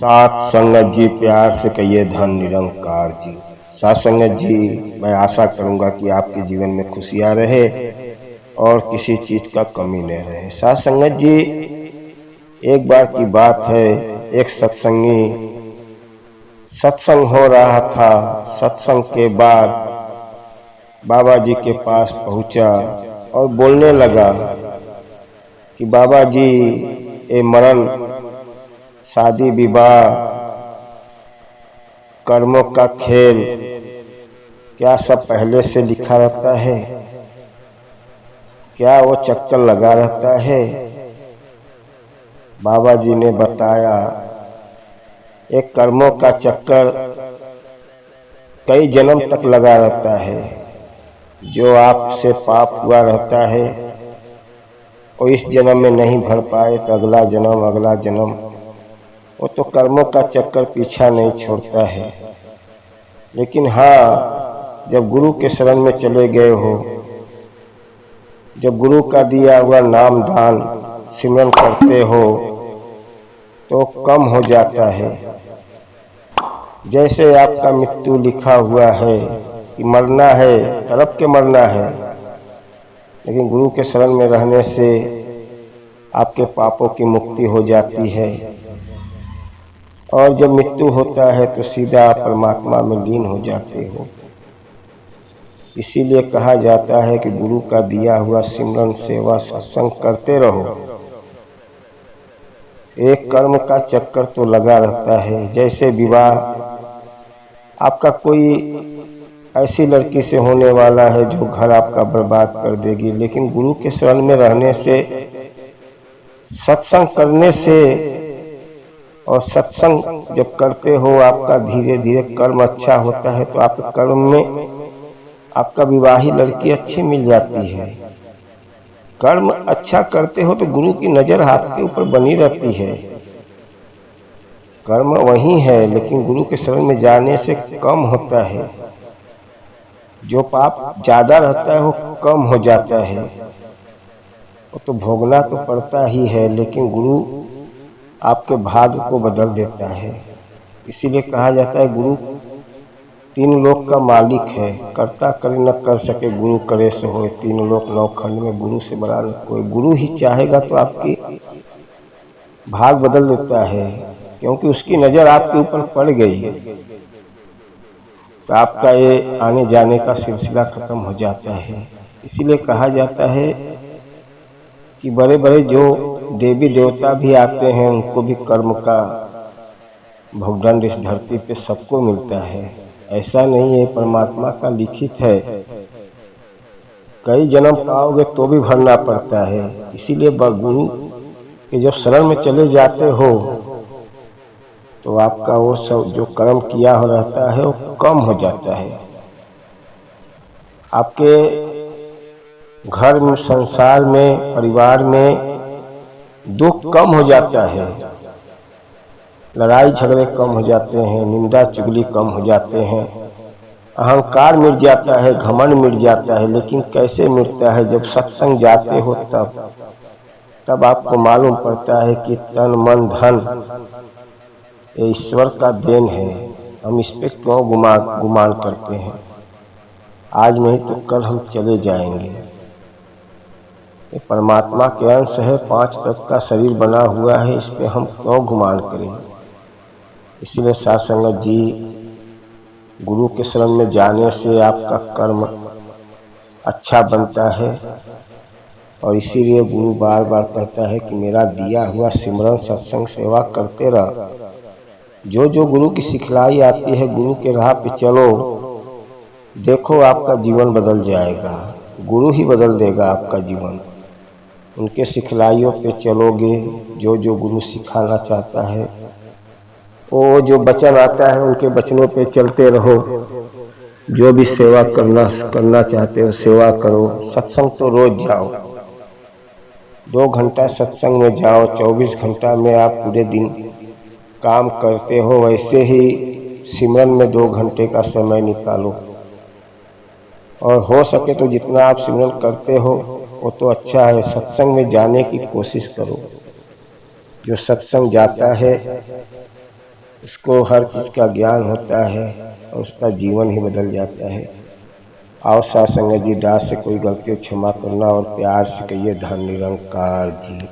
साथ संगत जी, प्यार से कहिए धन निरंकार जी। साथ संगत जी, मैं आशा करूंगा कि आपके जीवन में खुशियां रहे और किसी चीज का कमी न रहे। साथ संगत जी, एक बार की बात है, एक सत्संगी सत्संग हो रहा था। सत्संग के बाद बाबा जी के पास पहुंचा और बोलने लगा कि बाबा जी, ये मरण, शादी विवाह, कर्मों का खेल, क्या सब पहले से लिखा रहता है? क्या वो चक्कर लगा रहता है? बाबा जी ने बताया, एक कर्मों का चक्कर कई जन्म तक लगा रहता है। जो आपसे पाप हुआ रहता है और इस जन्म में नहीं भर पाए तो अगला जन्म वो तो कर्मों का चक्कर पीछा नहीं छोड़ता है। लेकिन हाँ, जब गुरु के शरण में चले गए हो, जब गुरु का दिया हुआ नाम दान सिमरन करते हो तो कम हो जाता है। जैसे आपका मृत्यु लिखा हुआ है कि मरना है, तड़प के मरना है, लेकिन गुरु के शरण में रहने से आपके पापों की मुक्ति हो जाती है और जब मृत्यु होता है तो सीधा आप परमात्मा में लीन हो जाते हो। इसीलिए कहा जाता है कि गुरु का दिया हुआ सिमरन सेवा सत्संग करते रहो। एक कर्म का चक्कर तो लगा रहता है। जैसे विवाह, आपका कोई ऐसी लड़की से होने वाला है जो घर आपका बर्बाद कर देगी, लेकिन गुरु के शरण में रहने से, सत्संग करने से, और सत्संग जब करते हो आपका धीरे धीरे कर्म अच्छा होता है तो आपके कर्म में आपका विवाही लड़की अच्छी मिल जाती है। कर्म अच्छा करते हो तो गुरु की नजर आपके ऊपर बनी रहती है। कर्म वही है, लेकिन गुरु के शरण में जाने से कम होता है। जो पाप ज्यादा रहता है वो कम हो जाता है। वो तो भोगना तो पड़ता ही है, लेकिन गुरु आपके भाग्य को बदल देता है। इसीलिए कहा जाता है गुरु तीन लोक का मालिक है। कर्ता करे न कर सके, गुरु करे सो होए। तीन लोक नौ खंड में गुरु से बड़ा न कोई। गुरु ही चाहेगा तो आपकी भाग बदल देता है, क्योंकि उसकी नजर आपके ऊपर पड़ गई है तो आपका ये आने जाने का सिलसिला खत्म हो जाता है। इसीलिए कहा जाता है कि बड़े बड़े जो देवी देवता भी आते हैं उनको भी कर्म का भोगदंड इस धरती पे सबको मिलता है। ऐसा नहीं है, परमात्मा का लिखित है। कई जन्म पाओगे तो भी भरना पड़ता है। इसीलिए गुरु के जब शरण में चले जाते हो तो आपका वो सब जो कर्म किया हो रहता है वो कम हो जाता है। आपके घर में, संसार में, परिवार में दुख कम हो जाता है। लड़ाई झगड़े कम हो जाते हैं, निंदा चुगली कम हो जाते हैं, अहंकार मिट जाता है, घमंड मिट जाता है। लेकिन कैसे मिटता है? जब सत्संग जाते हो तब आपको मालूम पड़ता है कि तन मन धन ये ईश्वर का देन है। हम इस पे क्यों गुमान करते हैं? आज नहीं तो कल हम चले जाएंगे। ये परमात्मा के अंश है, 5 तत्व का शरीर बना हुआ है, इस पे हम क्यों गुमान करें? इसलिए साथ संगत जी, गुरु के शरण में जाने से आपका कर्म अच्छा बनता है और इसीलिए गुरु बार बार कहता है कि मेरा दिया हुआ सिमरन सत्संग सेवा करते रह। जो जो गुरु की सिखलाई आती है, गुरु के राह पे चलो, देखो आपका जीवन बदल जाएगा। गुरु ही बदल देगा आपका जीवन। उनके सिखलाइयों पे चलोगे, जो जो गुरु सिखाना चाहता है, वो जो वचन आता है उनके वचनों पे चलते रहो। जो भी सेवा करना चाहते हो सेवा करो। सत्संग तो रोज जाओ, 2 घंटा सत्संग में जाओ। 24 घंटा में आप पूरे दिन काम करते हो, वैसे ही सिमरन में 2 घंटे का समय निकालो। और हो सके तो जितना आप सिमरन करते हो वो तो अच्छा है। सत्संग में जाने की कोशिश करो। जो सत्संग जाता है उसको हर चीज का ज्ञान होता है और उसका जीवन ही बदल जाता है। आओ सत्संग जी, दास से कोई गलती क्षमा करना और प्यार से कहिए धन निरंकार जी।